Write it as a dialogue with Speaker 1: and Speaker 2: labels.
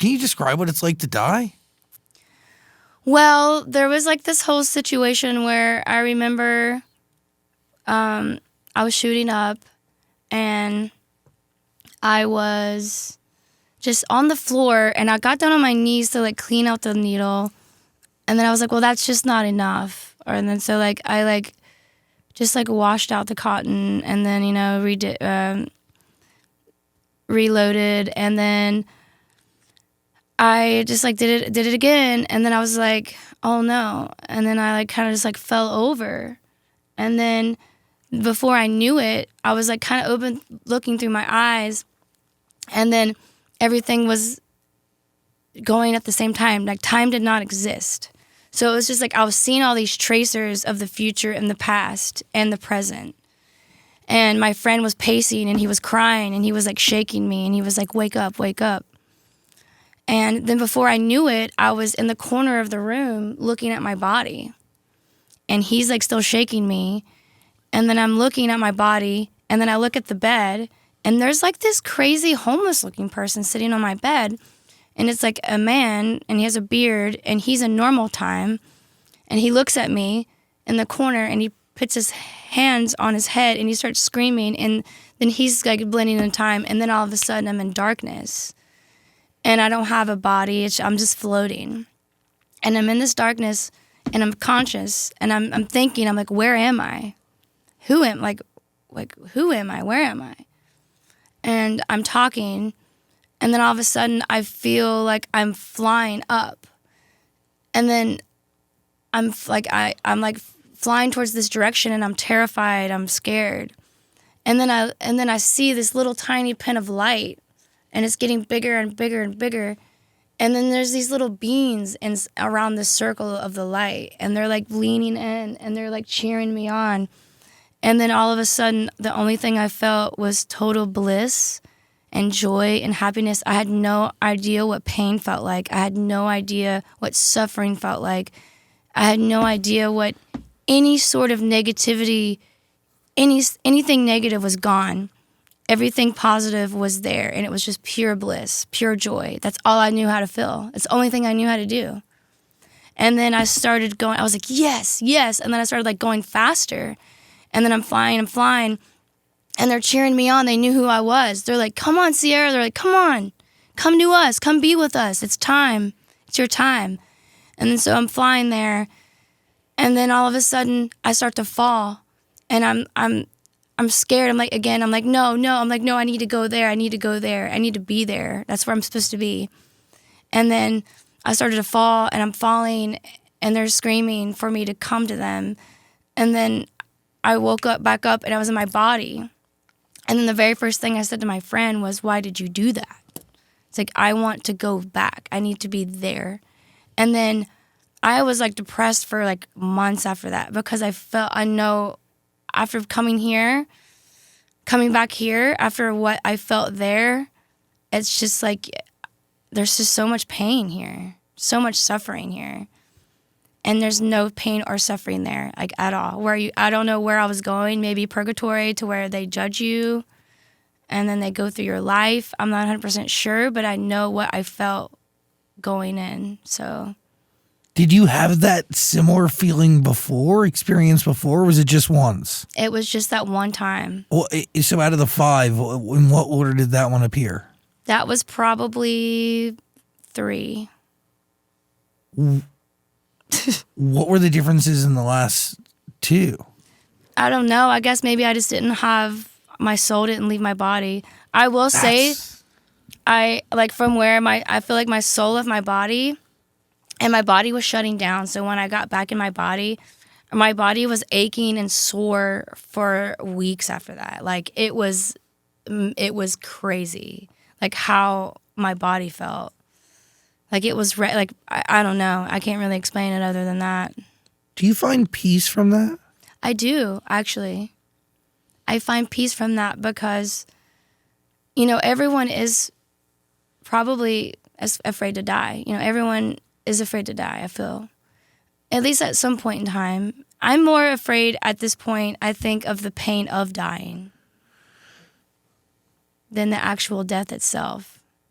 Speaker 1: Can you describe what it's like to die?
Speaker 2: Well, there was like this whole situation where I remember I was shooting up and I was just on the floor and I got down on my knees to like clean out the needle. And then I was like, well, that's just not enough. And then so like I like just like washed out the cotton and then, you know, reloaded. And then I just like did it again. And then I was like, oh no. And then I like kind of just like fell over. And then before I knew it, I was like kind of open looking through my eyes. And then everything was going at the same time. Like time did not exist. So it was just like I was seeing all these tracers of the future and the past and the present. And my friend was pacing and he was crying and he was like shaking me and he was like, wake up, wake up. And then before I knew it, I was in the corner of the room looking at my body. And he's like still shaking me. And then I'm looking at my body and then I look at the bed and there's like this crazy homeless looking person sitting on my bed. And it's like a man, and he has a beard, and he's in normal time. And he looks at me in the corner, and he puts his hands on his head, and he starts screaming. And then he's like blending in time. And then all of a sudden, I'm in darkness. And I don't have a body. I'm just floating. And I'm in this darkness, and I'm conscious. And I'm thinking, I'm like, where am I? Who am I? Where am I? And I'm talking. And then all of a sudden, I feel like I'm flying up. And then I'm like flying towards this direction, and I'm terrified. I'm scared. And then I see this little tiny pin of light, and it's getting bigger and bigger and bigger. And then there's these little beings around the circle of the light, and they're like leaning in, and they're like cheering me on. And then all of a sudden, the only thing I felt was total bliss and joy and happiness. I had no idea what pain felt like. I had no idea what suffering felt like. I had no idea what any sort of negativity, anything negative was gone. Everything positive was there, and it was just pure bliss, pure joy. That's all I knew how to feel. It's the only thing I knew how to do. And then I started going, I was like, yes, yes. And then I started like going faster. And then I'm flying. And they're cheering me on. They knew who I was. They're like, come on, Sierra. They're like, come on. Come to us. Come be with us. It's time. It's your time. And then so I'm flying there. And then all of a sudden, I start to fall. And I'm scared. I'm like, no. I'm like, no, I need to go there. I need to go there. I need to be there. That's where I'm supposed to be. And then I started to fall, and I'm falling, and they're screaming for me to come to them. And then I woke back up, and I was in my body. And then the very first thing I said to my friend was, why did you do that? It's like, I want to go back. I need to be there. And then I was like depressed for like months after that, because I know after coming back here, after what I felt there, it's just like, there's just so much pain here, so much suffering here. And there's no pain or suffering there, like at all. I don't know where I was going, maybe purgatory, to where they judge you and then they go through your life. I'm not 100% sure, but I know what I felt going in, so.
Speaker 1: Did you have that similar feeling experience before, or was it just once?
Speaker 2: It was just that one time.
Speaker 1: Well, so out of the 5, in what order did that one appear?
Speaker 2: That was probably 3.
Speaker 1: What were the differences in the last 2?
Speaker 2: I don't know. I guess maybe I just my soul didn't leave my body. I will say, I feel like my soul left my body, and my body was shutting down. So when I got back in my body was aching and sore for weeks after that. Like it was crazy, like how my body felt. Like it was I don't know. I can't really explain it other than that.
Speaker 1: Do you find peace from that?
Speaker 2: I do, actually. I find peace from that because, everyone is probably afraid to die. Everyone is afraid to die, I feel. At least at some point in time. I'm more afraid at this point, I think, of the pain of dying than the actual death itself.